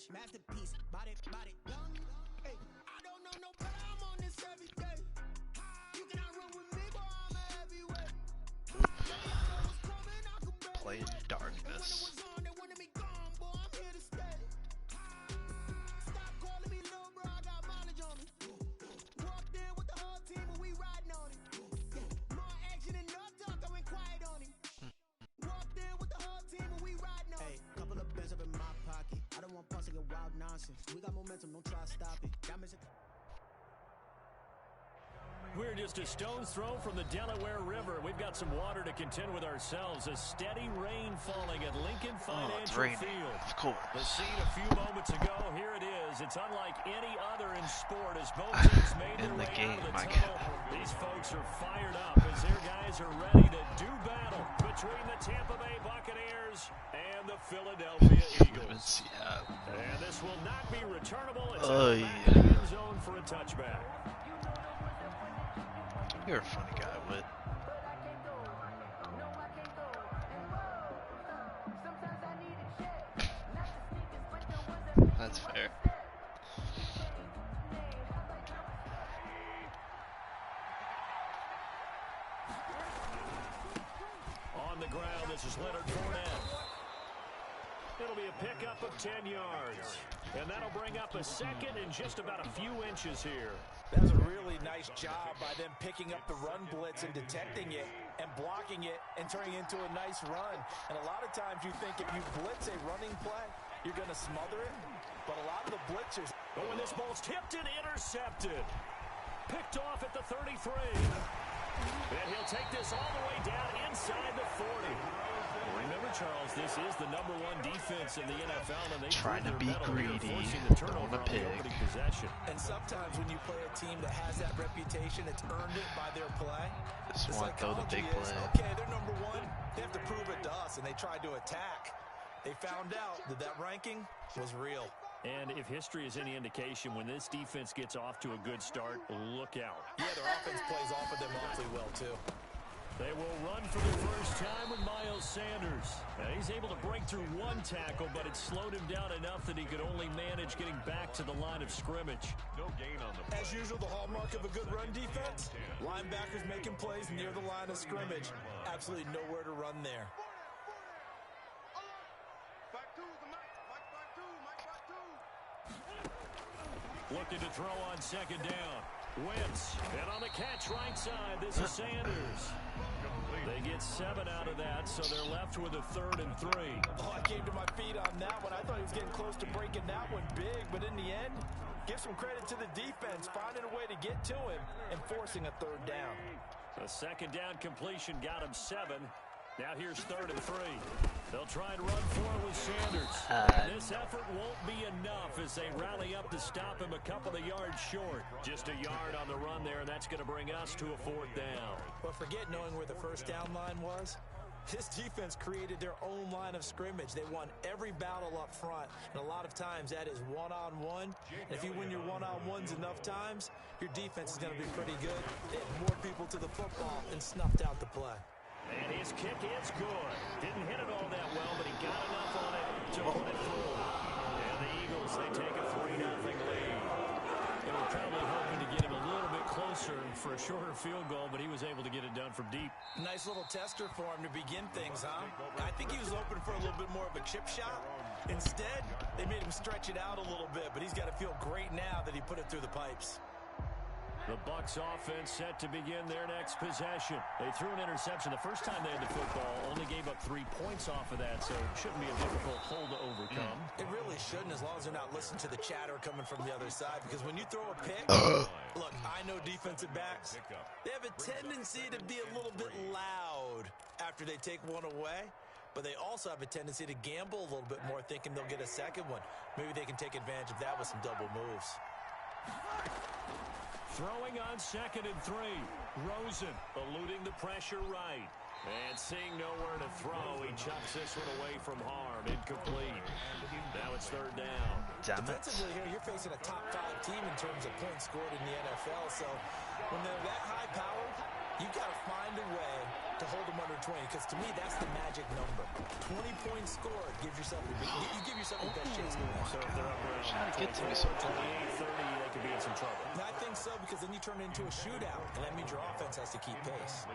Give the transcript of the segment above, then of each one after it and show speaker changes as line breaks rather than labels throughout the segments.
finish. Masterpiece, body, young. Hey, I don't know no better. I'm on this every day. You cannot run with me, boy. I'm a heavyweight.
Play in darkness.
We got momentum, don't try to stop it.
We're just a stone's throw from the Delaware River. We've got some water to contend with ourselves. A steady rain falling at Lincoln Financial Field.
Of course.
The scene a few moments ago. Here it is. It's unlike any other in sport as both teams made their way out of the tunnel. These folks are fired up as their guys are ready to do battle between the Tampa Bay Buccaneers and the Philadelphia Eagles. And this will not be returnable. It's out back in the end zone for a touchback.
You're a funny guy, Whit. That's fair.
On the ground, this is Leonard Fournette. It'll be a pickup of 10 yards. And that'll bring up a second and just about a few inches here.
That's a really nice job by them picking up the run blitz and detecting it and blocking it and turning it into a nice run. And a lot of times you think if you blitz a running play, you're going to smother it. But a lot of the blitzers...
Oh, and this ball's tipped and intercepted. Picked off at the 33. And he'll take this all the way down inside the 40. Remember, Charles, this is the #1 defense in the NFL, and they
trying to be greedy, don't want to pick.
And sometimes when you play a team that has that reputation, it's earned it by their play.
Just want to throw the big play.
Okay, they're #1. They have to prove it to us, and they tried to attack. They found out that that ranking was real.
And if history is any indication, when this defense gets off to a good start, look out.
Yeah, their offense plays off of them awfully well, too.
They will run for the first time with Miles Sanders. Now, he's able to break through one tackle, but it slowed him down enough that he could only manage getting back to the line of scrimmage.
No gain on the play. As usual, the hallmark of a good run defense, linebackers making plays near the line of scrimmage. Absolutely nowhere to run there.
Looking to throw on second down. Wentz, and on the catch right side, this is Sanders. They get 7 out of that, so they're left with a 3rd and 3.
Oh, I came to my feet on that one. I thought he was getting close to breaking that one big, but in the end, give some credit to the defense, finding a way to get to him and forcing a 3rd down.
A second down completion got him 7. Now here's 3rd and 3. They'll try and run for it with Sanders. And this effort won't be enough as they rally up to stop him a couple of yards short. Just a yard on the run there, and that's going to bring us to a 4th down.
But forget knowing where the first down line was. This defense created their own line of scrimmage. They won every battle up front, and a lot of times that is one-on-one. And if you win your one-on-ones enough times, your defense is going to be pretty good. They had more people to the football and snuffed out the play.
And his kick is good. Didn't hit it all that well, but he got enough on it to put it through. And the Eagles, they take a 3-0 lead. They were probably hoping to get him a little bit closer for a shorter field goal, but he was able to get it done from deep.
Nice little tester for him to begin things, huh? I think he was hoping for a little bit more of a chip shot. Instead, they made him stretch it out a little bit, but he's got to feel great now that he put it through the pipes.
The Bucs offense set to begin their next possession. They threw an interception the first time they had the football, only gave up 3 points off of that, so it shouldn't be a difficult hole to overcome.
It really shouldn't, as long as they're not listening to the chatter coming from the other side, because when you throw a pick, look, I know defensive backs, they have a tendency to be a little bit loud after they take one away, but they also have a tendency to gamble a little bit more, thinking they'll get a second one. Maybe they can take advantage of that with some double moves.
Throwing on 2nd and 3. Rosen eluding the pressure right. And seeing nowhere to throw, he chucks this one away from harm. Incomplete. Now it's 3rd down.
Defensively here, you're facing a top 5 team in terms of points scored in the NFL. So when they're that high powered, you've got to find a way to hold them under 20, because to me, that's the magic number. 20 points scored gives yourself you give yourself the best chance to win.
So if they're up
get to me so early.
They could be in some trouble.
I think so, because then you turn it into a shootout, and that means your offense has to keep pace.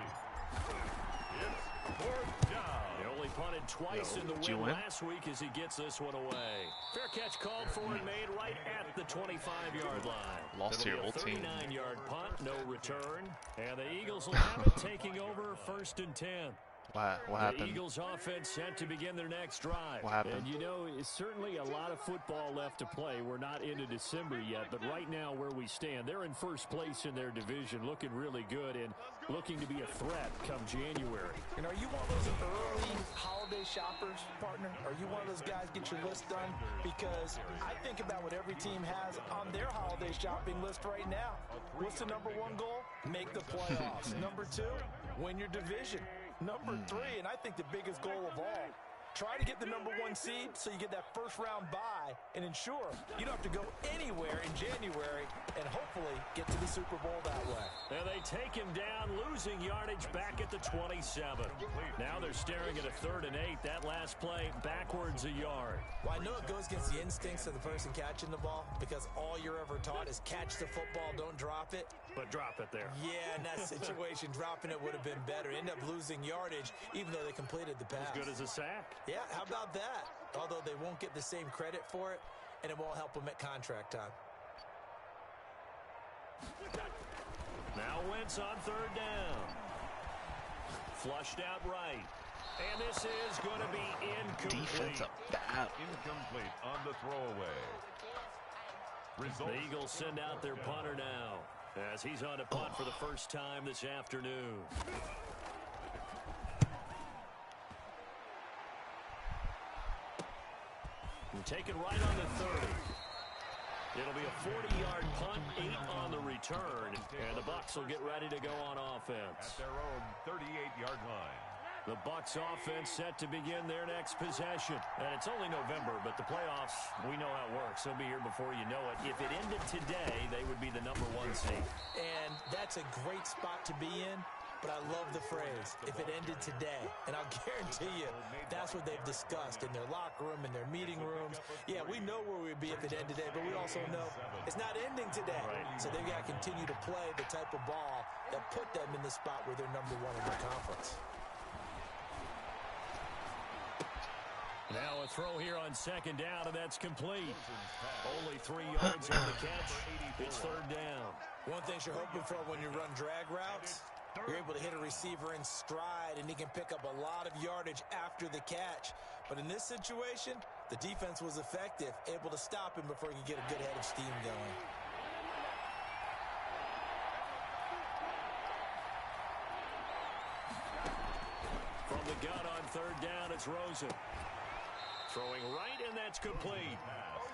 He only punted twice in the win last week as he gets this one away. Fair catch called for and made right at the 25-yard line.
Lost to your old team.
39-yard punt, no return. And the Eagles will have it taking over 1st and 10.
What happened?
The Eagles offense set to begin their next drive.
What happened?
And you know, it's certainly a lot of football left to play. We're not into December yet, but right now where we stand, they're in first place in their division, looking really good and looking to be a threat come January.
And are you one of those early holiday shoppers, partner? Are you one of those guys get your list done? Because I think about what every team has on their holiday shopping list right now. What's the number one goal? Make the playoffs. Number 2, win your division. Number 3, and I think the biggest goal of all, try to get the number 1 seed so you get that first-round bye and ensure you don't have to go anywhere in January and hopefully get to the Super Bowl that way.
And they take him down, losing yardage back at the 27. Now they're staring at a 3rd and 8. That last play, backwards a yard.
Well, I know it goes against the instincts of the person catching the ball because all you're ever taught is catch the football, don't drop it.
But drop it there.
Yeah, in that situation, dropping it would have been better. End up losing yardage even though they completed the pass.
As good as a sack.
Yeah, how about that? Although they won't get the same credit for it, and it won't help them at contract time.
Now Wentz on 3rd down. Flushed out right. And this is going to be incomplete.
Defensive bad.
Incomplete on the throwaway.
The Eagles send out their punter now as he's on to punt for the first time this afternoon. Taken right on the 30. It'll be a 40-yard punt, 8 on the return, and the Bucs will get ready to go on offense.
At their own 38-yard line.
The Bucs offense set to begin their next possession. And it's only November, but the playoffs, we know how it works. They'll be here before you know it. If it ended today, they would be the number 1 seed.
And that's a great spot to be in. But I love the phrase, if it ended today. And I'll guarantee you, that's what they've discussed in their locker room, in their meeting rooms. Yeah, we know where we'd be if it ended today, but we also know it's not ending today. Right. So they've got to continue to play the type of ball that put them in the spot where they're number 1 in their conference.
Now a throw here on 2nd down, and that's complete. Only 3 yards on the catch. It's 3rd down.
One thing you're hoping for when you run drag routes, you're able to hit a receiver in stride, and he can pick up a lot of yardage after the catch. But in this situation, the defense was effective, able to stop him before he could get a good head of steam going.
From the gun on 3rd down, it's Rosen. Throwing right, and that's complete.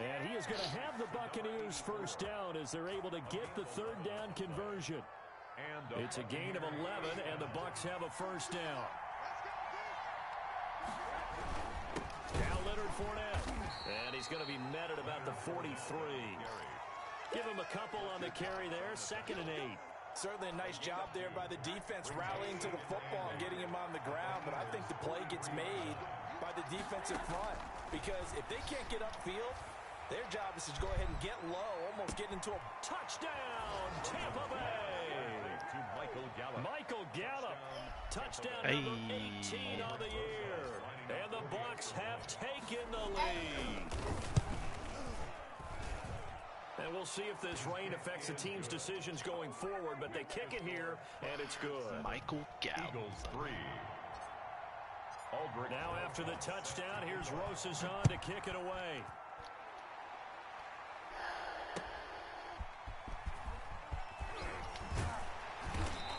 And he is going to have the Buccaneers first down as they're able to get the 3rd down conversion. It's a gain of 11, and the Bucs have a first down. Now Leonard Fournette. And he's going to be met at about the 43. Give him a couple on the carry there, 2nd and 8.
Certainly a nice job there by the defense, rallying to the football and getting him on the ground. But I think the play gets made by the defensive front. Because if they can't get upfield, their job is to go ahead and get low, almost get into a
touchdown, Tampa Bay. Michael Gallup, touchdown number 18 on the year. And the Bucs have taken the lead. And we'll see if this rain affects the team's decisions going forward, but they kick it here, and it's good.
Michael Gallup.
Eagles 3.
Now after the touchdown, here's Rosas on to kick it away.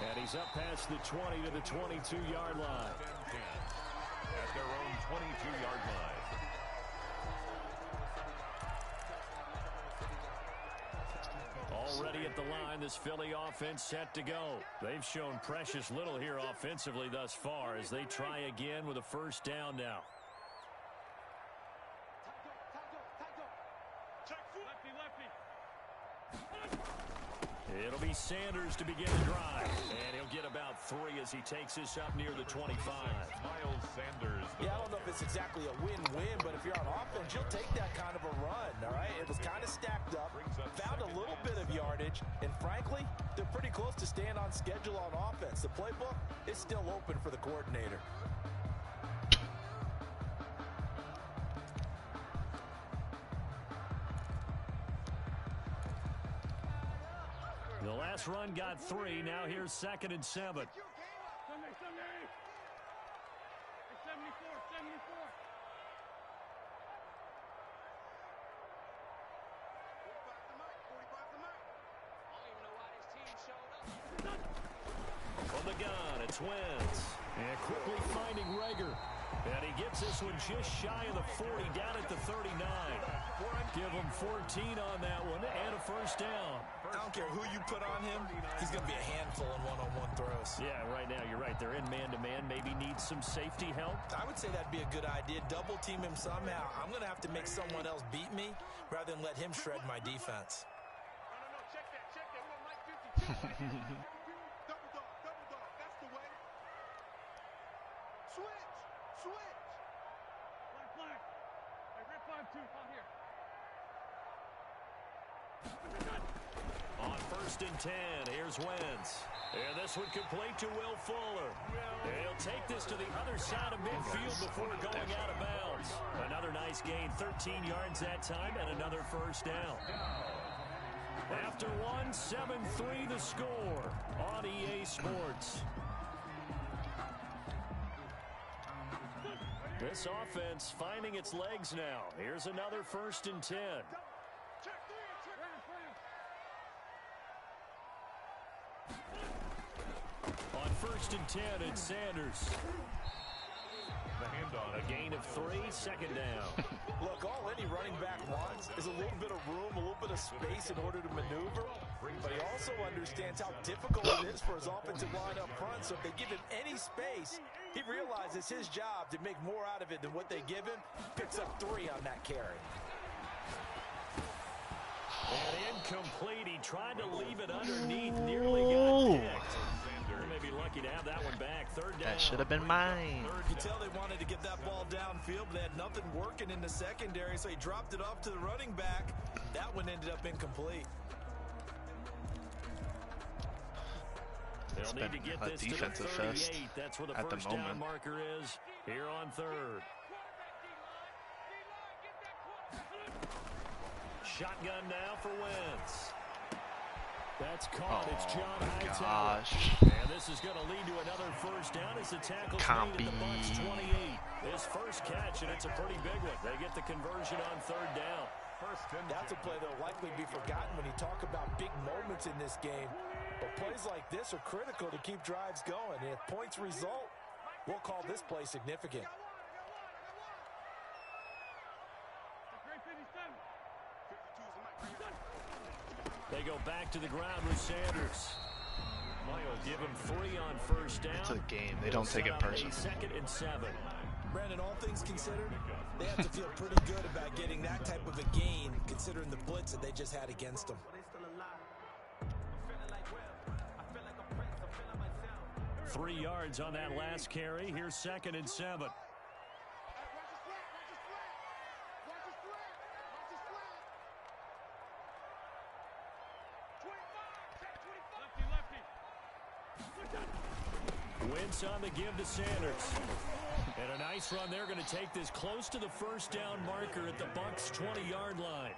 And he's up past the 20 to the 22-yard line.
At their own 22-yard line.
Already at the line, this Philly offense set to go. They've shown precious little here offensively thus far as they try again with a first down now. It'll be Sanders to begin the drive. And he'll get about 3 as he takes this up near the 25.
Miles Sanders.
Yeah, I don't know if it's exactly a win-win, but if you're on offense, you'll take that kind of a run, all right? it was kind of stacked up, found a little bit of yardage, and frankly, they're pretty close to staying on schedule on offense. The playbook is still open for the coordinator.
The last run got 3. Now here's 2nd and 7. From the gun, it's Wentz. And quickly finding Rager. And he gets this one just shy of the 40, down at the 39. Give him 14 on that one and a first down.
I don't care who you put on him, he's going to be a handful in one-on-one throws.
Yeah, right now you're right. They're in man-to-man. Maybe needs some safety help.
I would say that'd be a good idea. Double team him somehow. I'm going to have to make someone else beat me rather than let him shred my defense.
No, check that. We want Mike 52. Double dog. That's the way. Switch. Flag. Hey, rip 5-2 out here.
On 1st and 10, here's Wentz. And this one complete to Will Fuller. He'll take this to the other side of midfield before going out of bounds. Another nice gain, 13 yards that time, and another first down. After 1, 7-3 the score on EA Sports. This offense finding its legs now. Here's another 1st and 10. On 1st and 10, it's Sanders.
The handoff.
A gain of 3, 2nd down.
Look, all any running back wants is a little bit of room, a little bit of space in order to maneuver. But he also understands how difficult it is for his offensive line up front. So if they give him any space, he realizes his job to make more out of it than what they give him. Picks up 3 on that carry.
And incomplete. He tried to leave it underneath. Nearly got picked. They may be lucky to have that one back. 3rd down.
That should have been mine.
You could tell they wanted to get that ball downfield, but they had nothing working in the secondary, so he dropped it off to the running back. That one ended up incomplete.
They'll need to get this
defensive
to the 38.
fest
That's where the
at the
first down
moment.
marker is here on 3rd. Shotgun now for Wentz. That's caught. It's John Hightower.
Gosh.
And this is going to lead to another first down as the tackle's made at the Bucs 28. His first catch, and it's a pretty big one. They get the conversion on 3rd down.
That's a play that'll likely be forgotten when you talk about big moments in this game. But plays like this are critical to keep drives going. And if points result, we'll call this play significant.
They go back to the ground with Sanders. Give him 3 on 1st down.
It's a game. They don't take it personally.
2nd and 7.
Brandon, all things considered, they have to feel pretty good about getting that type of a gain, considering the blitz that they just had against them.
3 yards on that last carry. Here's 2nd and 7. Wentz on the give to Sanders. And a nice run. They're going to take this close to the first down marker at the Bucs 20-yard line.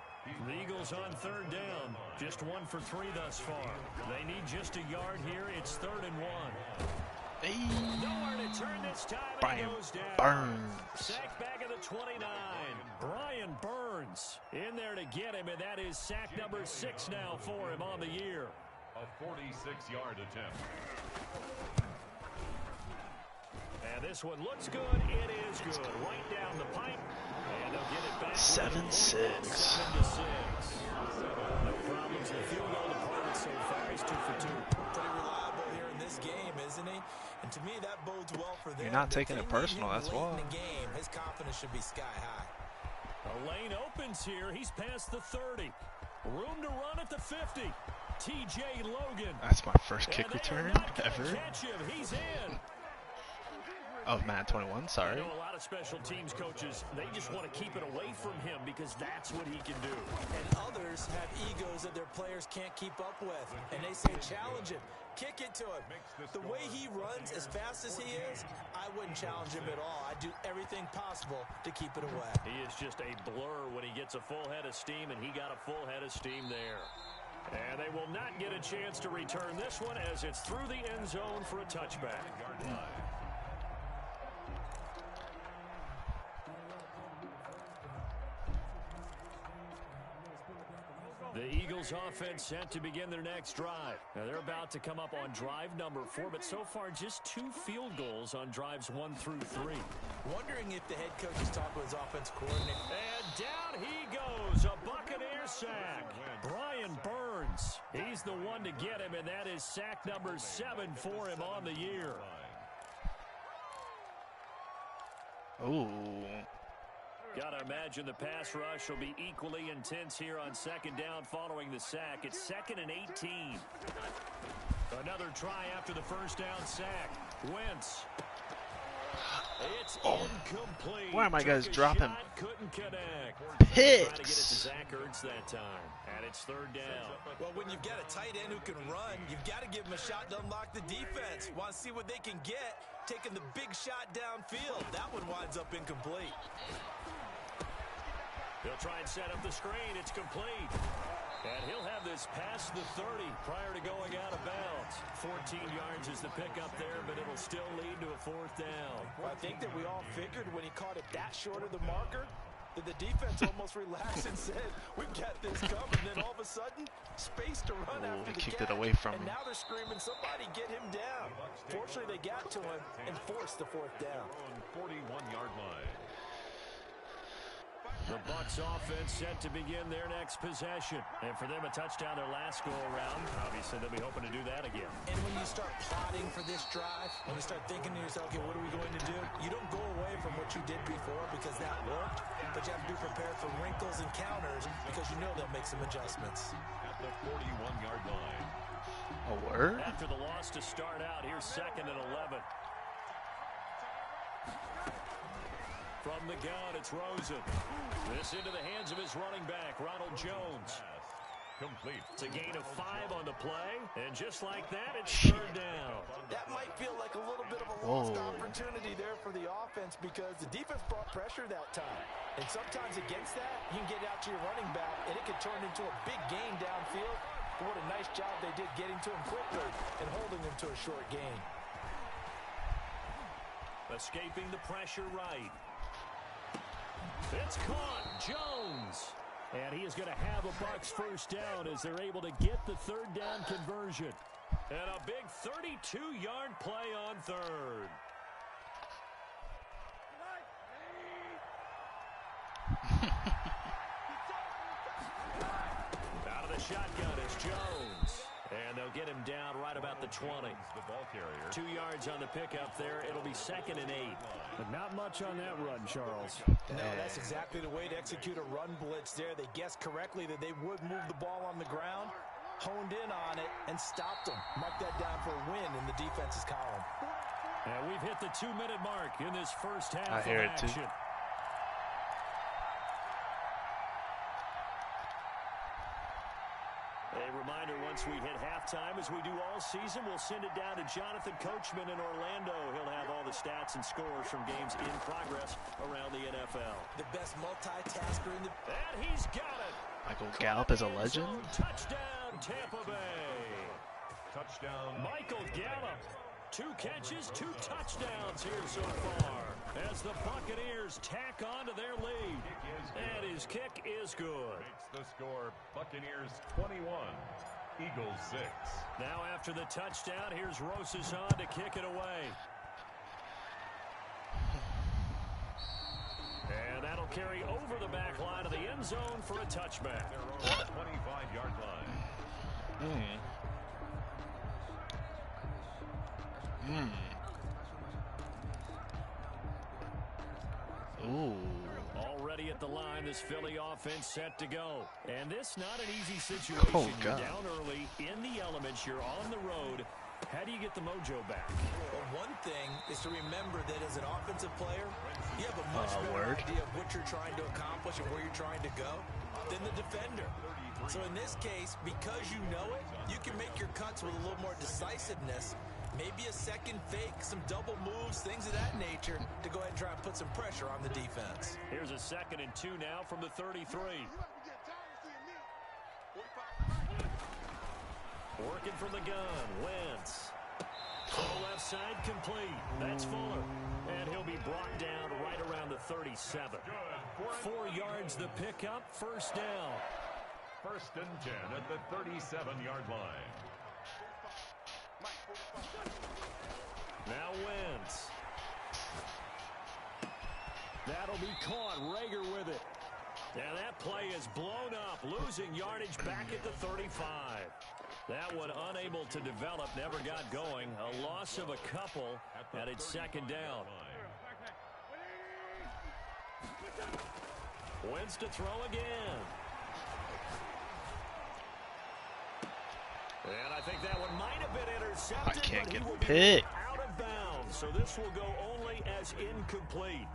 The Eagles on 3rd down. Just 1 for 3 thus far. They need just a yard here. It's 3rd and 1.
Hey.
Nowhere to turn this time.
Brian
Goes down.
Burns.
Sack back at the 29. Brian Burns in there to get him, and that is sack number 6 now for him on the year.
A 46-yard attempt.
And this one looks good. It is good. Right down the pipe. And they'll get it back.
7-6.
7-6. No problems in the field goal department so far. He's 2 for 2.
Pretty reliable here in this game, isn't he? And to me, that bodes well for them.
You're not taking it personal, that's why.
In the game, his confidence should be sky high.
A lane opens here. He's past the 30. Room to run at the 50. TJ Logan.
That's my first kick return ever.
Catch him. He's in.
Oh, Matt 21,
I
sorry.
know a lot of special teams coaches, they just want to keep it away from him because that's what he can do.
And others have egos that their players can't keep up with. And they say challenge him, kick it to him. The way he runs as fast as he is, I wouldn't challenge him at all. I'd do everything possible to keep it away.
He is just a blur when he gets a full head of steam, and he got a full head of steam there. And they will not get a chance to return this one as it's through the end zone for a touchback. The Eagles offense set to begin their next drive. Now they're about to come up on drive number 4, but so far just 2 field goals on drives 1 through 3.
Wondering if the head coach is talking with his offense coordinator.
And down he goes, a Buccaneer sack. Brian Burns, he's the one to get him, and that is sack number 7 for him on the year.
Ooh.
Gotta imagine the pass rush will be equally intense here on second down following the sack. It's 2nd and 18. Another try after the first down sack. Wentz. It's incomplete.
Why are my guys dropping
Couldn't connect.
hits?
Trying to get it to Zach Ertz that time. And it's 3rd down.
Well, when you've got a tight end who can run, you've got to give him a shot to unlock the defense. Want to see what they can get, taking the big shot downfield. That one winds up incomplete.
He'll try and set up the screen. It's complete. And he'll have this past the 30 prior to going out of bounds. 14 yards is the pickup there, but it'll still lead to a 4th down.
Well, I think that we all figured when he caught it that short of the marker that the defense almost relaxed and said, we've got this covered. And then all of a sudden, space to run after the
kicked
catch.
it away from
and
him.
now they're screaming, somebody get him down. Fortunately, they got to him and forced the 4th down.
41-yard line.
The Bucs offense set to begin their next possession. And for them, a touchdown their last go-around. Obviously, they'll be hoping to do that again.
And when you start plotting for this drive, when you start thinking to yourself, okay, what are we going to do? You don't go away from what you did before because that worked, but you have to be prepared for wrinkles and counters because you know they'll make some adjustments.
At the 41-yard line.
A word?
After the loss to start out, here's 2nd and 11. From the gun, it's Rosen. This into the hands of his running back, Ronald Jones.
Complete.
It's a gain of 5 on the play, and just like that, it's 3rd down.
That might feel like a little bit of a lost opportunity there for the offense because the defense brought pressure that time. And sometimes against that, you can get out to your running back, and it can turn into a big gain downfield. But what a nice job they did getting to him quickly and holding him to a short gain.
Escaping the pressure right. It's caught. Jones. And he is going to have a Bucs 1st down as they're able to get the 3rd down conversion. And a big 32-yard play on 3rd. Out of the shotgun is Jones. And they'll get him down right about the 20.
The ball carrier.
2 yards on the pickup there. It'll be 2nd and 8.
But not much on that run, Charles.
No, that's exactly the way to execute a run blitz there. They guessed correctly that they would move the ball on the ground, honed in on it, and stopped them. Mark that down for a win in the defense's column.
And we've hit the 2-minute mark in this first half
I hear
of
it too.
action. A reminder, once we hit halftime, as we do all season, we'll send it down to Jonathan Coachman in Orlando. He'll have all the stats and scores from games in progress around the NFL.
The best multitasker in the...
And he's got it.
Michael Gallup is a legend.
Touchdown, Tampa Bay.
Touchdown.
Michael Gallup. 2 catches, 2 touchdowns here so far as the Buccaneers tack on to their lead. And his kick is good.
Makes the score Buccaneers 21, Eagles 6.
Now after the touchdown, here's Rosas on to kick it away. And that'll carry over the back line of the end zone for a touchback.
Their own 25-yard line.
Ooh.
Already at the line, this Philly offense set to go. And this not an easy situation.
Oh,
You're
God.
down early, in the elements, you're on the road. How do you get the mojo back?
Well, one thing is to remember that as an offensive player, you have a much better
word.
idea of what you're trying to accomplish and where you're trying to go than the defender. So in this case, because you know it, you can make your cuts with a little more decisiveness. Maybe a second fake, some double moves, things of that nature to go ahead and try and put some pressure on the defense.
Here's a 2nd and 2 now from the 33. Working from the gun, Wentz. To the left side, complete. That's Fuller. And he'll be brought down right around the 37. 4 yards the pickup, first down.
1st and 10 at the 37-yard line.
Now Wentz. That'll be caught. Rager with it. And that play is blown up, losing yardage back at the 35. That one unable to develop, never got going. A loss of a couple, and it's 2nd down. Wentz to throw again. And I think that one might have been intercepted.
I can't
but
get
he will be
picked.
out of bounds. So this will go only as incomplete.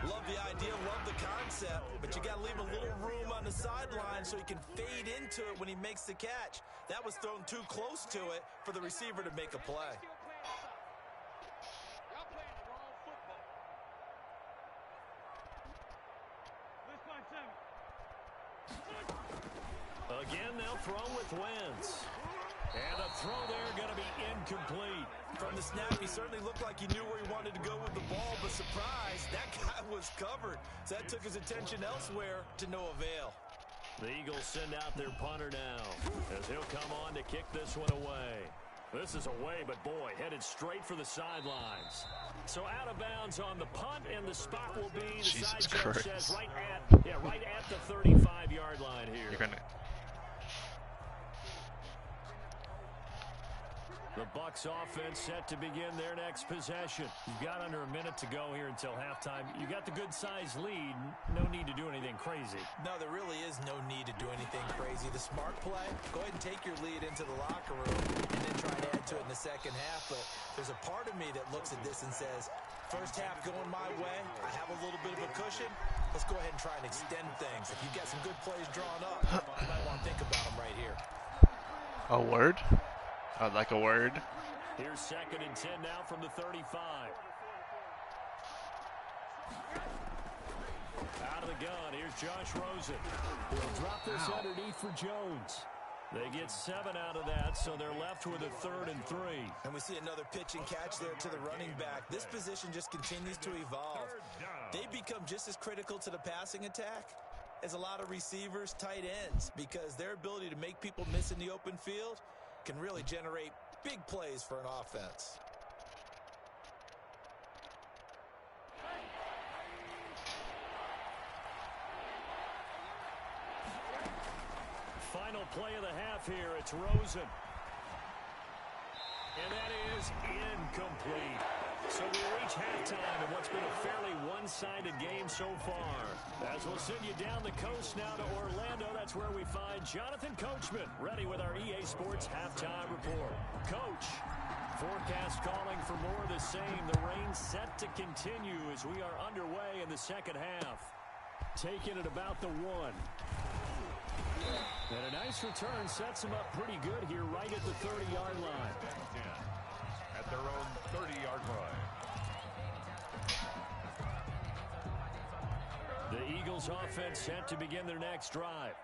Love the idea, love the concept, but you got to leave a little room on the sideline so he can fade into it when he makes the catch. That was thrown too close to it for the receiver to make a play.
Again, they'll throw with Wentz. And a throw there going to be incomplete.
From the snap, he certainly looked like he knew where he wanted to go with the ball, but surprise, that guy was covered. So that took his attention elsewhere to no avail.
The Eagles send out their punter now as he'll come on to kick this one away. This is away, but boy, headed straight for the sidelines. So out of bounds on the punt, and the spot will be, the
Jesus
side judge
Christ.
says, right at the 35-yard line here.
You're gonna.
The Bucs offense set to begin their next possession. You've got under a minute to go here until halftime. You got the good-sized lead. No need to do anything crazy.
No, there really is no need to do anything crazy. The smart play, go ahead and take your lead into the locker room and then try to add to it in the second half. But there's a part of me that looks at this and says, first half going my way, I have a little bit of a cushion. Let's go ahead and try and extend things. If you've got some good plays drawn up, you might want to think about them right here.
A word? I'd like a word.
Here's 2nd and 10 now from the 35. Out of the gun, here's Josh Rosen. He'll drop this underneath for Jones. They get 7 out of that, so they're left with a 3rd and 3.
And we see another pitch and catch there to the running back. This position just continues to evolve. They become just as critical to the passing attack as a lot of receivers, tight ends, because their ability to make people miss in the open field can really generate big plays for an offense.
Final play of the half here, it's Rosen. And that is incomplete. So we reach halftime in what's been a fairly one-sided game so far. As we'll send you down the coast now to Orlando, that's where we find Jonathan Coachman, ready with our EA Sports Halftime Report. Coach, forecast calling for more of the same. The rain set to continue as we are underway in the second half. Taking it about the 1. And a nice return sets them up pretty good here right at the 30-yard line.
At their own 30-yard line.
The Eagles offense set to begin their next drive.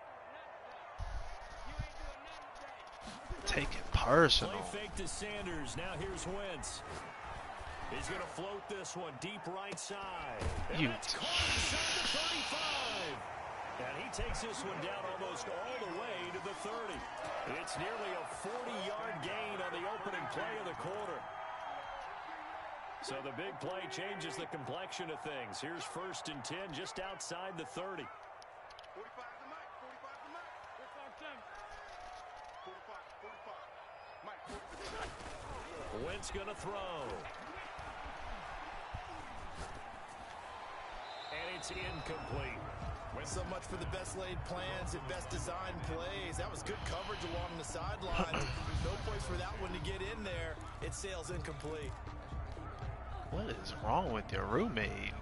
Take it personal.
Play fake to Sanders. Now here's Wentz. He's going to float this one deep right side. And
You.
that's caught inside the 35. And he takes this one down almost all the way to the 30. It's nearly a 40-yard gain on the opening play of the quarter. So the big play changes the complexion of things. Here's 1st and 10 just outside the 30.
45 to Mike. 45 to Mike. 45 Mike, 45.
Wentz going to throw. And it's incomplete.
So much for the best laid plans and best designed plays. That was good coverage along the sidelines. No place for that one to get in there. It sails incomplete.
What is wrong with your roommate?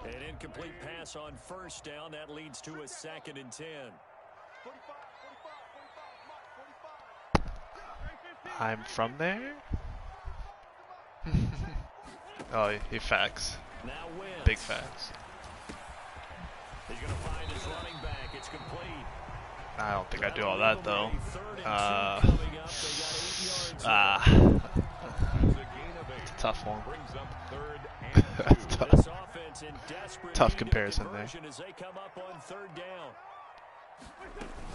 An incomplete pass on first down. That leads to a 2nd and 10.
I'm from there? Oh, he facts.
Now wins.
Big facts.
He's going to find his running back. It's complete.
I don't think I do all that though. It's a tough one. That's tough.
This offense in desperate
Tough
need of
comparison there.
conversion as they come up on 3rd down.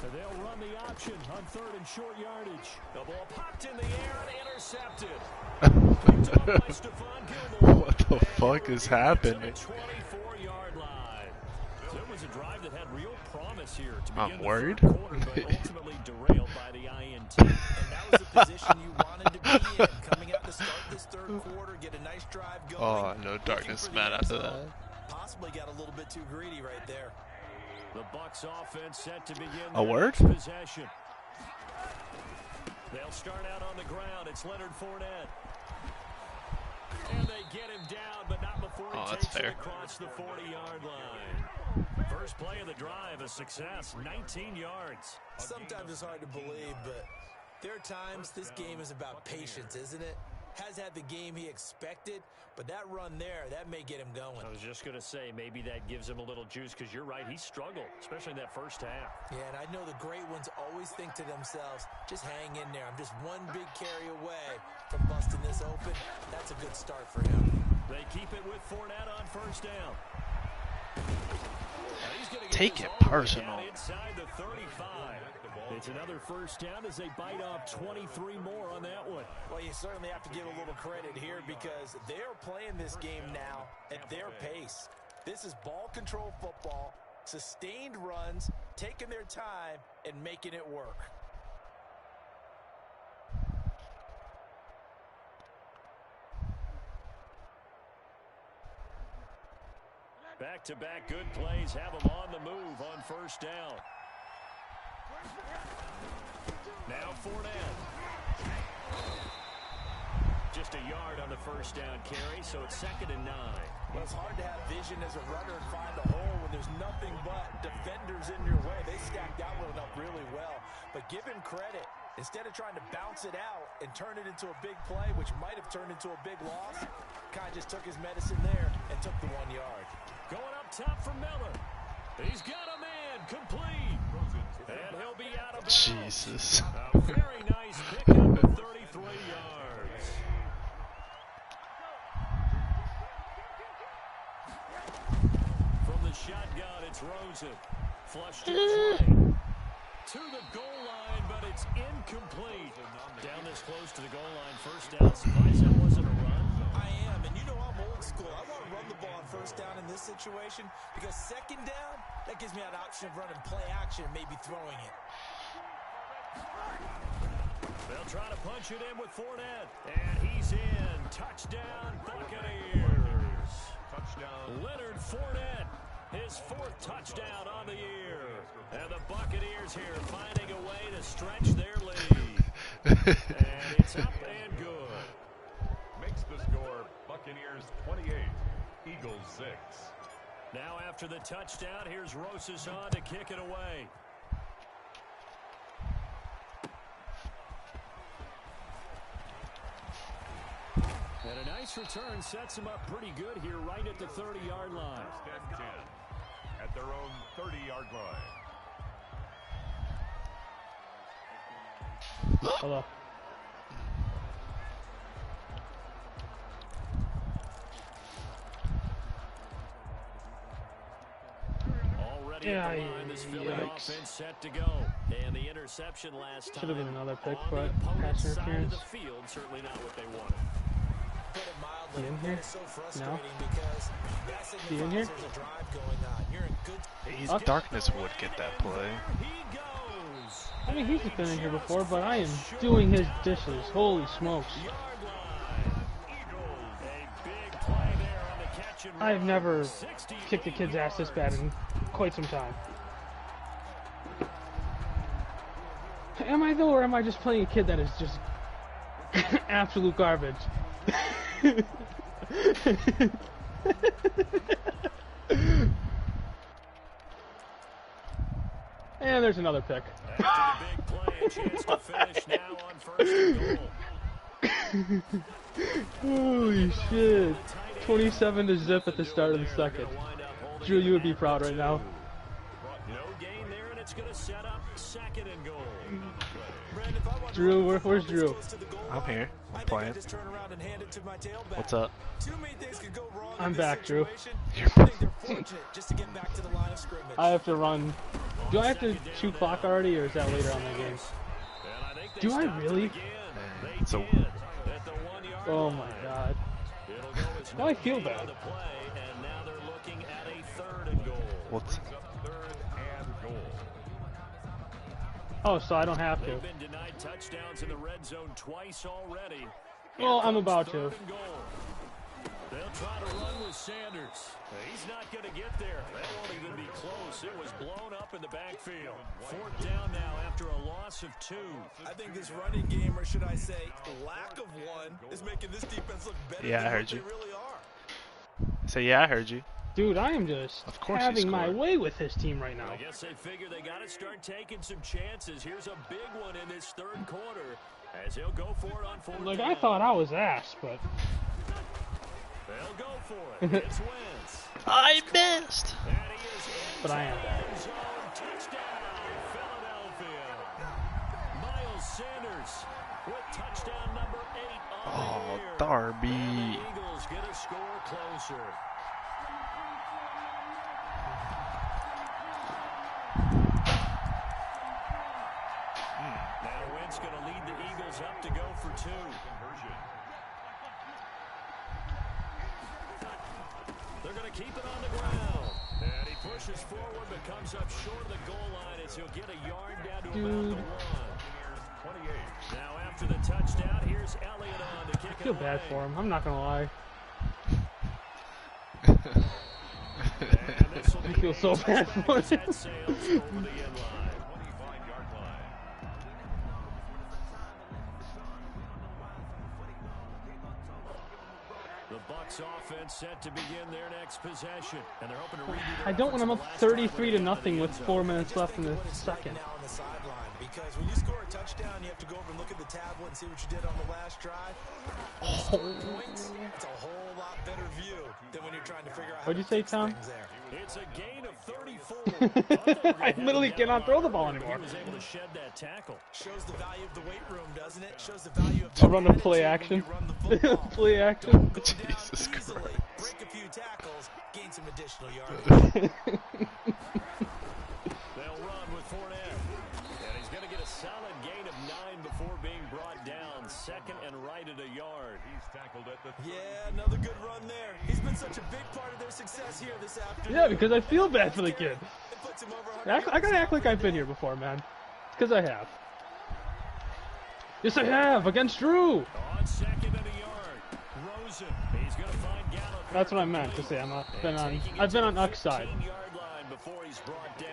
So they'll run the option on 3rd and short yardage. The ball popped in the air and intercepted. Picked up by Stephon Gilmore.
What the fuck is happening?
24-yard line. So it was a drive that had real promise here to begin
I'm
the
worried.
3rd quarter, but ultimately derailed by the INT.
And that was the position you wanted to be in. Coming out to start this 3rd quarter, get a nice drive going.
Oh, no darkness, man, after that.
Possibly got a little bit too greedy right there.
The Bucs offense set to begin
A word?
their next possession. They'll start out on the ground. It's Leonard Fournette. And they get him down, but not before he takes it across the 40-yard line. First play of the drive, a success, 19 yards.
Sometimes it's hard to believe, but there are times this game is about patience, isn't it? Has had the game he expected, but that run there, that may get him going.
I was just going to say, maybe that gives him a little juice, because you're right, he struggled, especially in that first half.
Yeah, and I know the great ones always think to themselves, just hang in there. I'm just one big carry away from busting this open. That's a good start for him.
They keep it with Fournette on first down.
Take it personal.
Inside the 35. It's another first down as they bite off 23 more on that one.
Well, you certainly have to give a little credit here because they're playing this game now at their pace. This is ball control football, sustained runs, taking their time and making it work.
Back-to-back good plays have them on the move on first down. Now Fournette. Just a yard on the first down carry, so it's 2nd and 9.
Well, it's hard to have vision as a runner and find a hole when there's nothing but defenders in your way. They stacked that one up really well. But give him credit. Instead of trying to bounce it out and turn it into a big play, which might have turned into a big loss, kind of just took his medicine there and took the 1 yard.
Going up top for Miller. He's got a man complete. And he'll be out of bounds.
Jesus.
A very nice pickup at 33 yards. From the shotgun, it's Rosen. Flushed to his right. To the goal line, but it's incomplete. Down this close to the goal line. First down. Surprised that wasn't a run.
I am, and you know I'm old school. I want to run the ball on first down in this situation because 2nd down, that gives me an option of running play action and maybe throwing it.
They'll try to punch it in with Fournette. And he's in. Touchdown, Buccaneers.
Touchdown.
Leonard Fournette, his 4th touchdown on the year. And the Buccaneers here finding a way to stretch their lead. And it's up and good.
Makes the score Buccaneers 28, Eagles 6.
Now after the touchdown, here's Rosas on to kick it away. And a nice return sets him up pretty good here right at the 30-yard line.
First and 10 at their own 30-yard line.
Hello.
Already at the line, this Philly offense set to go. And the interception last time.
Should have been another pick,
on
but
the opponent's
pass
side of
interference.
the field, certainly not what they wanted.
Put it mildly,
You in here?
it's so frustrating
No?
because that
You in
signifies
here?
there's a drive going on. You're in good.
Darkness would get that play.
He goes.
I mean, he's been in here before, but I am doing his dishes. Holy smokes.
Yard line. A big play there on the catch and
I've
run.
never
68
kicked a kid's ass this bad in quite some time. Am I though, or am I just playing a kid that is just absolute garbage? And there's another pick.
After the big play, a chance to finish now on first and goal.
Holy shit. 27 to zip at the start of the second. Drew, you would be proud right now.
No gain there, and it's going to set up second and goal.
Drew, where's Drew?
I'm here. I'm playing. What's up?
I'm back, Drew. I have to run. Do I have to shoot clock already, or is that later on in the game? Do I really?
So,
Oh my god. Now I feel bad.
what's
Oh, so I don't have to.
They've been denied touchdowns in the red zone twice already.
Well, I'm about to.
Third and goal. They'll try to run with Sanders. He's not going to get there. That won't even be close. It was blown up in the backfield. Fourth down now after a loss of 2.
I think this running game, or should I say lack of one, is making this defense look better
Yeah, I
than
heard
what
you.
they really are.
So yeah, I heard you.
Dude, I am just
Of course he
having my
scored.
way with this team right now.
I guess they figure they got to start taking some chances. Here's a big one in this third quarter as he'll go for it on fourth
Like,
down.
I thought I was ass, but...
They'll go for it. It's Wentz.
I missed.
And he is in
But I am back.
end zone. Touchdown, Philadelphia. Miles Sanders with touchdown number 8 on
Oh,
the year.
Darby.
And the Eagles get a score closer. Now Wentz going to lead the Eagles up to go for 2. They're going to keep it on the ground. And he pushes forward but comes up short of the goal line as he'll get a yard down to about the 1. Now after the touchdown, here's Elliott on to kick
I feel
it
bad
away.
for him. I'm not gonna lie.
And this will
I
be
feel so
a
bad for
touchback as
him.
that sails over the end line.
25-yard line.
The Bucs offense set to begin their next possession, and they're hoping to redo their
I don't
efforts
when I'm
in
up
the last
33 to
drive
nothing with
into the
4
end zone.
minutes left in the
What it's
second.
now on the sideline, because when you score a touchdown, you have to go over and look at the tablet and see what you did on the last drive. When you score points, it's a whole lot better view than when you're trying to figure out how
What'd you
to
say,
fix
Tom?
things there.
It's a gain of 34.
I literally cannot throw the ball anymore.
He was able to shed that tackle.
Shows the value of the weight room, doesn't it? Shows the value of
To run a play
attitude
action.
when you run the football.
Play action.
Go down
Jesus
easily,
Christ.
break a few tackles, gain some additional yardage.
They'll run with Fournette. And he's going to get a solid gain of 9 before being brought down. Second and right at a yard.
He's tackled at the
Yeah, another good run there. He's been such a big part of their success here this afternoon.
Yeah, because I feel bad for the kid.
It puts him over 100
I gotta act like I've been here before, man. It's because I have. Yes, I have, against Drew.
On second and a yard. Rosen. He's going to find Gallup.
That's what I meant to say. I've been on Uck's side.
15-yard line before he's brought down.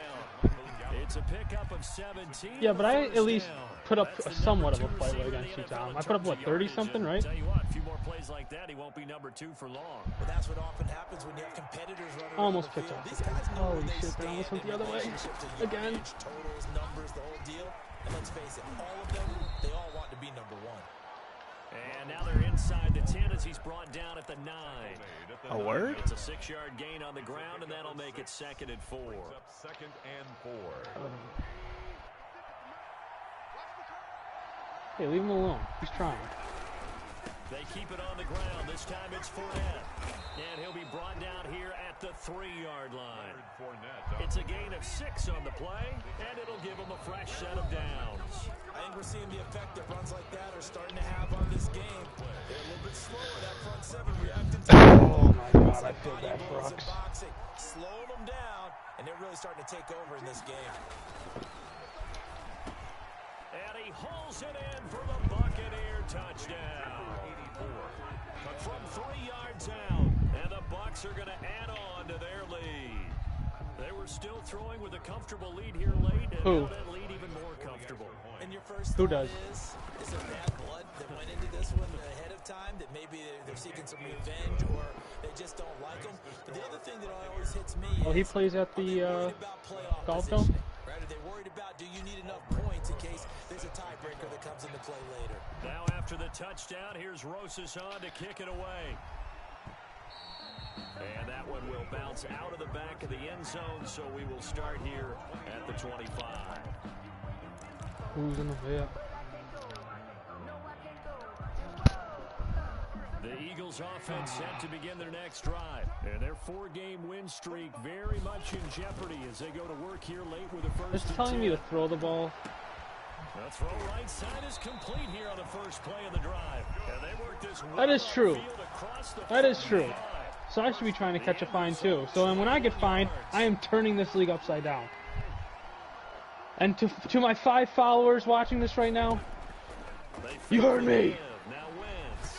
It's a pickup of 17.
Yeah, but I at least
First down.
put up
That's
a
the
somewhat of
number
a
2
fight
seed
against
in
you,
the
Tom.
NFL
I put up,
in
what,
terms of
30
yardage,
something,
and
right?
Tell you what, a few more plays like that, he won't be number 2 for long.
But that's what often happens when you have competitors running
Almost
around the
picked
field.
off
These
again.
guys know
Holy
where they
shit, that
stand
almost went
in
the other way.
relationship to
Again.
yardage, totals, numbers, the whole deal. And let's face it, all of them, they all want to be number 1.
And now they're inside the 10 as he's brought down at the 9.
A word?
It's a 6-yard gain on the ground, and that'll make it 2nd and 4.
up 2nd and 4.
Hey, leave him alone. He's trying.
They keep it on the ground. This time it's Fournette. And he'll be brought down here at the 3-yard line. It's a gain of 6 on the play, and it'll give him a fresh set of downs.
I think we're seeing the effect that runs like that are starting to have on this game. They're a little bit slower, that front 7 reacting to
Oh my god, I feel bad for
balls
Ucks.
and boxing, slowing them down, and they're really starting to take over in this game.
And he hauls it in for the Buccaneer touchdown. From 3 yards out, and the Bucs are going to add on to their lead. They were We're still throwing with a comfortable lead here late, and
Who?
now that lead even more comfortable.
And your first
Who
thought
does?
is there bad blood that went into this one ahead of time, that maybe they're seeking some revenge, or they just don't like them? But the other thing that always hits me
Well, he
is,
plays at
are they
the
worried about playoff
golf
positioning?
dome.
Right? Are they worried about, do you need enough points in case there's a tiebreaker that comes into play later?
Now after the touchdown, here's Rosas on to kick it away. And that one will bounce out of the back of the end zone, so we will start here at the 25.
Who's in the vet?
The Eagles offense set to begin their next drive. And their 4-game win streak very much in jeopardy as they go to work here late with the first.
It's telling me to throw the ball.
The throw right side is complete here on the first play of the drive. And they work this
That is true. That is true.
45.
So I should be trying to catch a fine too. So then when I get fined, I am turning this league upside down. And to my 5 followers watching this right now, you heard me.
Now wins.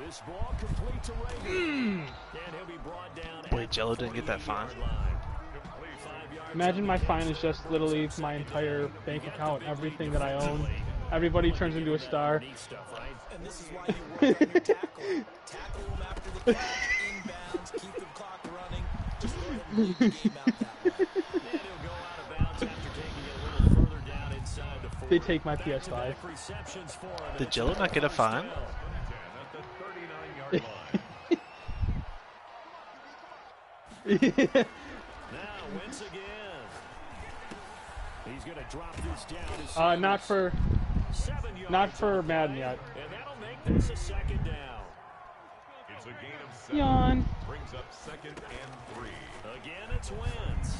This ball complete to Reagan. And he'll be brought down.
Wait, Jello didn't get that fine?
Imagine my fine is just literally my entire bank account, everything that I own. Everybody turns into a star.
And this is why you work on your tackle. Tackle them after the catch, inbounds, keep the clock running. Just go ahead and lead the game out that way.
And he'll go out of bounds after taking it a little further down inside the 40.
They take my PS5.
Back-to-back receptions for him.
Did Jello not get a fine?
At the 39-yard line.
Now Wentz again. He's going to drop this down.
Not for Madden yet.
And that'll make this a second down.
It's a gain of 7.
Yawn.
Brings up 2nd and 3.
Again, it's Wentz.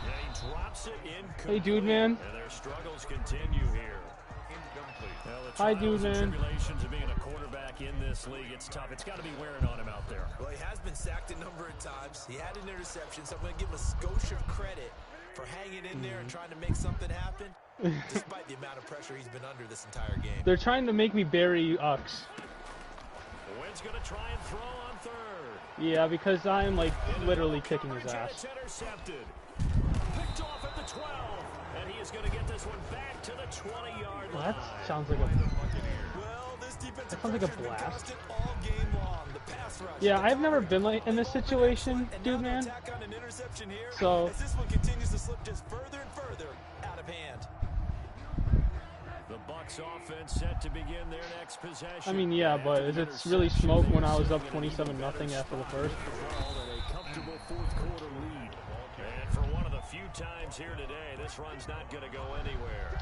And he drops it incomplete.
Hey, dude, man.
And their struggles continue here.
Incomplete.
Well, the
Hi,
trials
dude,
and
man.
tribulations of being a quarterback in this league, it's tough. It's got to be wearing on him out there.
Well, he has been sacked a number of times. He had an interception, so I'm going to give him a skosh of credit for hanging in there and trying to make something happen, despite the amount of pressure he's been under this entire game.
They're trying to make me bury Ux.
Wentz going to try and throw on third.
Yeah, because I'm like literally kicking his ass.
It's intercepted. Picked off at the 12. And he is going to get this one back to the 20-yard
Well,
line.
that sounds like a
Well, this defensive
That sounds like a
pressure's been
blast.
constant all game long. The pass rush,
Yeah,
the
I've never
coverage,
been like in this situation,
and
dude,
now
man.
the attack on an interception here,
So
as this one continues to slip just further and further out of hand.
The Bucs offense set to begin their next possession.
I mean, yeah, but is it really smoke when I was up 27-0 after the first?
A comfortable fourth quarter lead. And for one of the few times here today, this run's not going to go anywhere.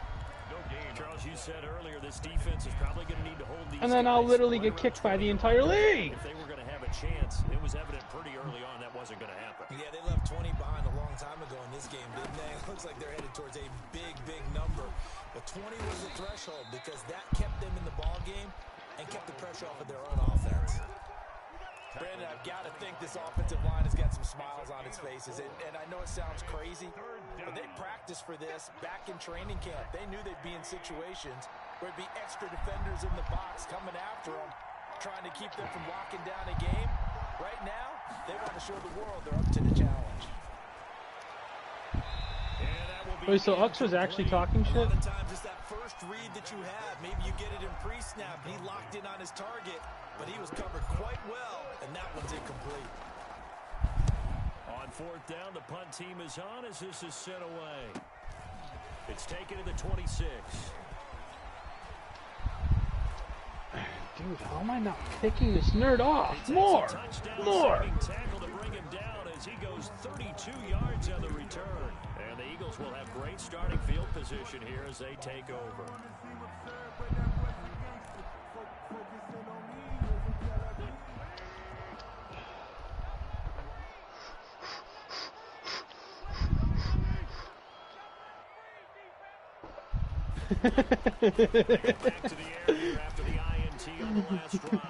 No gain.
Charles, you said earlier this defense is probably going to need to hold these
And then I'll
guys
literally
right
get
around
kicked by the
20
entire
yards.
league.
If they were going to have a chance, it was evident pretty early on that wasn't going to happen.
Yeah, they left 20 behind a long time ago in this game, didn't they? It looks like they're headed towards a big, big number. But 20 was the threshold because that kept them in the ball game and kept the pressure off of their own offense. Brandon, I've got to think this offensive line has got some smiles on its faces. And I know it sounds crazy, but they practiced for this back in training camp. They knew they'd be in situations where it'd be extra defenders in the box coming after them, trying to keep them from locking down a game. Right now, they want to show the world they're up to the challenge.
Wait, so Ux was actually talking
A
shit?
lot of times it's that first read that you have. Maybe you get it in pre-snap. He locked in on his target, but he was covered quite well, and that one's incomplete.
On fourth down, the punt team is on as this is sent away. It's taken to the 26.
Dude, how am I not picking this nerd off? More! More!
Tackle to bring him down as he goes 32 yards on the return. And the Eagles will have great starting field position here as they take over. Back to the air here after the INT on the last drive.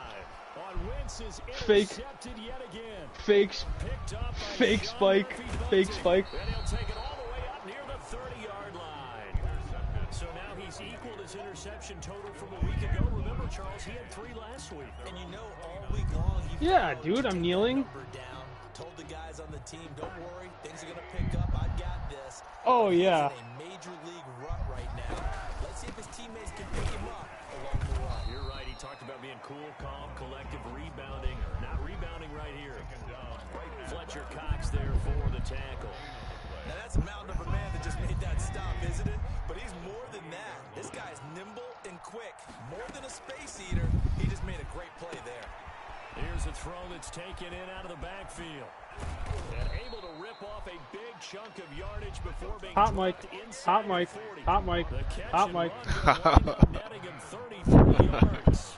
On Wentz's intercepted yet again.
Fakes.
Picked up by
Fake
Sean
spike.
Murphy-Bunting.
Fake spike.
And he'll take it all the way up near the 30-yard line. So now he's equaled his interception total from a week ago. Remember, Charles, he had 3 last week.
And you know all week long he
Yeah,
followed
dude,
to
I'm
take
kneeling.
that number down told the guys on the team, don't worry, things are going to pick up. I've got this.
Oh, yeah.
He's in a major league rut right now. Let's see if his teammates can pick him up along the way.
You're right. He talked about being cool, calm, collective, rebounding. Not rebounding right here. Fletcher Cox there for the tackle.
Now that's a mountain of a man that just made that stop, isn't it? But he's more than that. This guy's nimble and quick. More than a space eater. He just made a great play there.
Here's a throw that's taken in out of the backfield. And able to rip off a big chunk of yardage before being
Hot mic. Hot mic. Hot mic. Hot mic.
Netting him 33 yards.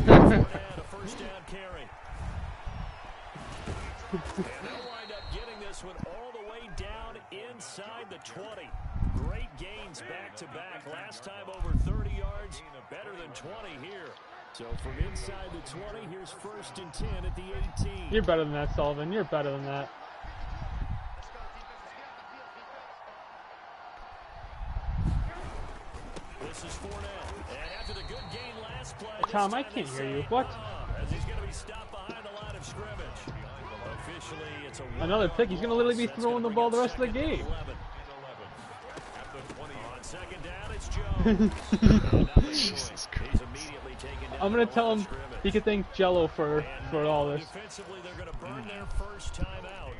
A first down carry. And they'll wind up getting this one all the way down inside the 20. Great gains back-to-back. Last time over 30 yards, better than 20 here. So from inside the 20, here's 1st and 10 at the 18.
You're better than that, Sullivan. You're better than that.
This is Fournette. And after the good gain last play,
Tom, I can't hear you. What?
as he's going to be stopped behind the line of scrimmage. Officially, it's a
Another pick. He's going to literally be throwing the ball the rest of the game.
On second down, it's Jones.
Jesus Christ.
He's immediately taken down.
I'm going to tell him he could thank Jello for all this.
Defensively, they're going to burn their first time out.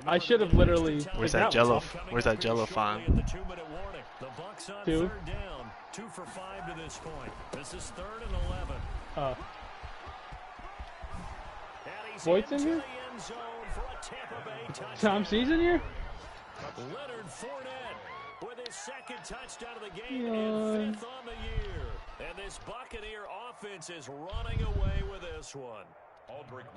I should have literally.
Where's that Jello? Where's that Jello fine?
The 2-minute warning. The Bucs on
2.
3rd down. 2 for 5 to this point. This is 3rd and 11.
Voight's in here? Tom C's in here?
Leonard Fournette with his 2nd touchdown of the game and 5th on the year. And this Buccaneer offense is running away with this one.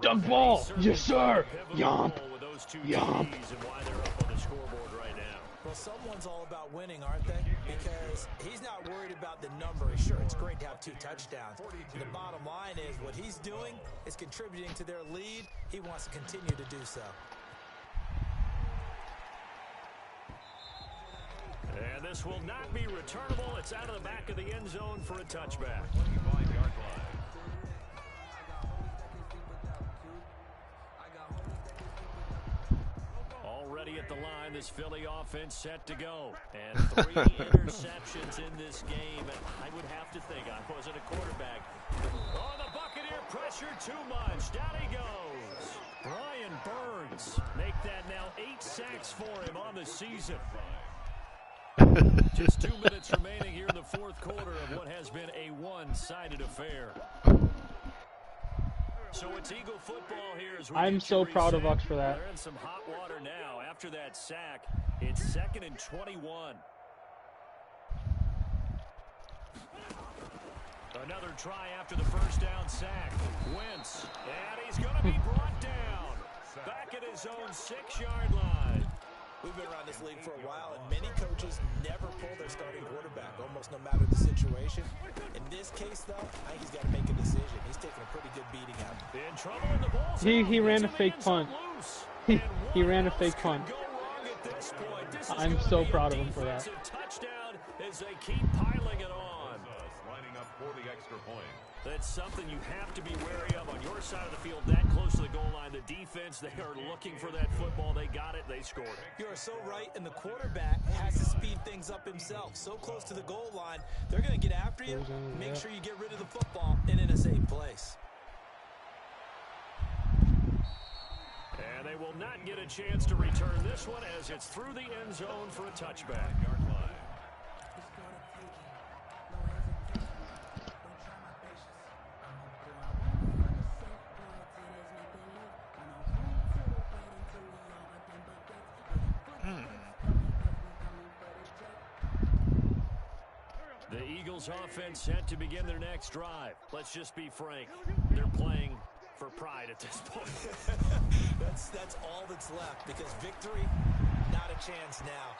Dump ball! Yes, sir! Yomp!
With those 2
Yomp!
TDs and why they're up on the scoreboard right now.
Well, someone's all about winning, aren't they? Because he's not worried about the number. Sure, it's great to have 2 touchdowns. The bottom line is what he's doing is contributing to their lead. He wants to continue to do so.
And this will not be returnable. It's out of the back of the end zone for a touchback. Already at the line, this Philly offense set to go. And 3 interceptions in this game. And I would have to think I wasn't a quarterback. Oh, the Buccaneer pressure too much. Down he goes. Brian Burns make that now 8 sacks for him on the season. Just 2 minutes remaining here in the 4th quarter of what has been a one-sided affair. So it's Eagle football here. As
I'm so proud of Bucs for that.
They're in some hot water now. After that sack, it's 2nd and 21. Another try after the first down sack. Wentz, and he's going to be brought down. Back at his own 6-yard line.
We've been around this league for a while, and many coaches never pull their starting quarterback, almost no matter the situation. In this case, though, I think he's got to make a decision. He's taking a pretty good beating out.
In trouble in the ball.
He ran a fake punt. He ran a fake punt. I'm so proud of him for that.
Touchdown as they keep piling it on.
Lining up for the extra point.
That's something you have to be wary of on your side of the field, that close to the goal line. The defense, they are looking for that football. They got it. They scored it.
You are so right, and the quarterback has to speed things up himself. So close to the goal line, they're going to get after you. Make sure you get rid of the football and in a safe place.
And they will not get a chance to return this one as it's through the end zone for a touchback. Yard line. The Eagles offense set to begin their next drive. Let's just be frank. They're playing for pride at this point.
That's all that's left, because victory, not a chance now.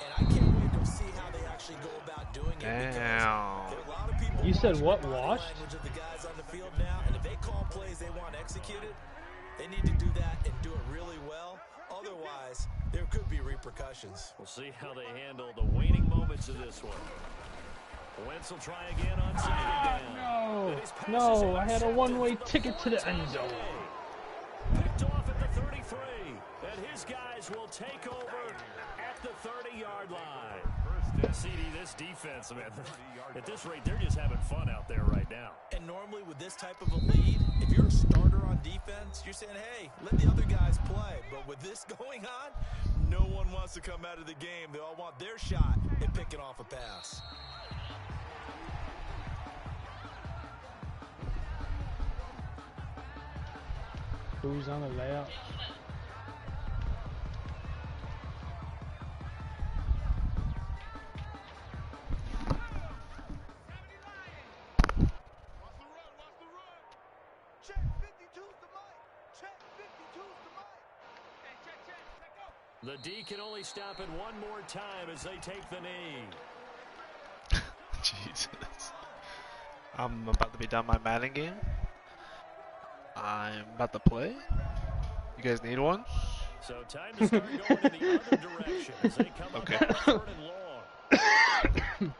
And I can't wait to see how they actually go about doing it.
Damn.
There are a lot of people.
You said what, washed?
Language of the guys on the field now, and if they call plays they want executed, they need to do that and do it really well. Otherwise, there could be repercussions.
We'll see how they handle the waning moments of this one. Wentz will try again on second down.
No, I had a one-way ticket to the end zone.
Bengals will take over at the 30-yard line. CD, this defense, man, at this rate, they're just having fun out there right now.
And normally with this type of a lead, if you're a starter on defense, you're saying, hey, let the other guys play. But with this going on, no one wants to come out of the game. They all want their shot at picking off a pass.
Who's on the layup?
Check 52's the mic. Check 52's the mic. Hey, check, go.
The D can only stop it one more time as they take the knee.
Jesus. I'm about to be done my Madden game. I'm about to play. You guys need one?
So time to start going in the other direction as they come up
Okay.
with 3rd and long.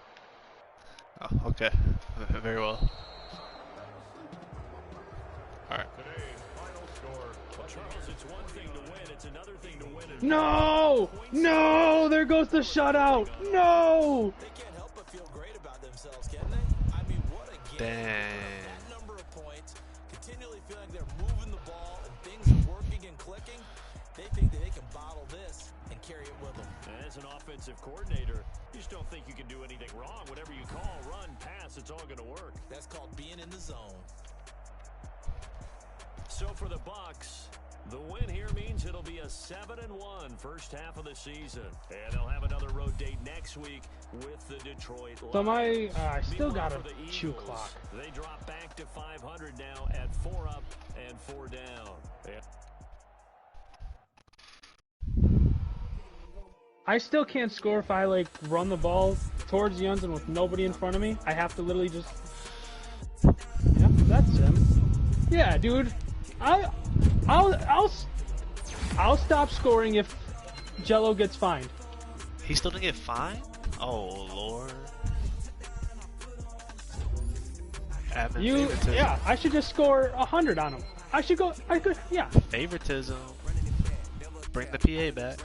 Oh, okay. Very well. Alright.
Today's final score.
Well, Charles, it's one thing to win, it's another thing to win.
No! No! There goes the shutout! No!
They can't help but feel great about themselves, can they? I mean, what a game.
Dang.
That number of points, continually feeling they're moving the ball and things are working and clicking. They think that they can bottle this and carry it with them.
And as an offensive coordinator, you just don't think you can do anything wrong. Whatever you call, run, pass, it's all going to work.
That's called being in the zone.
So for the Bucs, the win here means it'll be a 7-1 first half of the season. And they'll have another road date next week with the Detroit Lions.
So I still
Meanwhile,
got
for
a
the
chew
Eagles,
clock.
They drop back to 500 now at 4 up and 4 down. Yeah.
I still can't score if I like run the ball towards the end zone with nobody in front of me. I have to literally just. Yep, that's him. Yeah, dude. I'll stop scoring if Jello gets fined.
He still didn't get fined? Oh, Lord. Favoritism.
Yeah, I should just score 100 on him. I could, yeah.
Favoritism. Bring the PA back.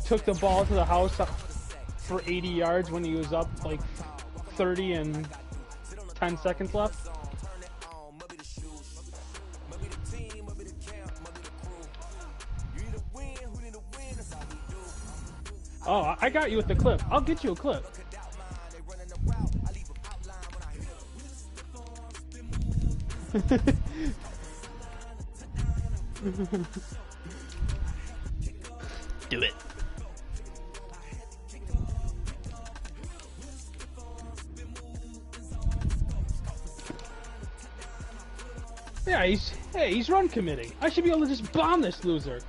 Took the ball to the house for 80 yards when he was up like 30 and 10 seconds left. Oh, I got you with the clip. I'll get you a clip.
Do it.
Yeah, he's run committing. I should be able to just bomb this loser.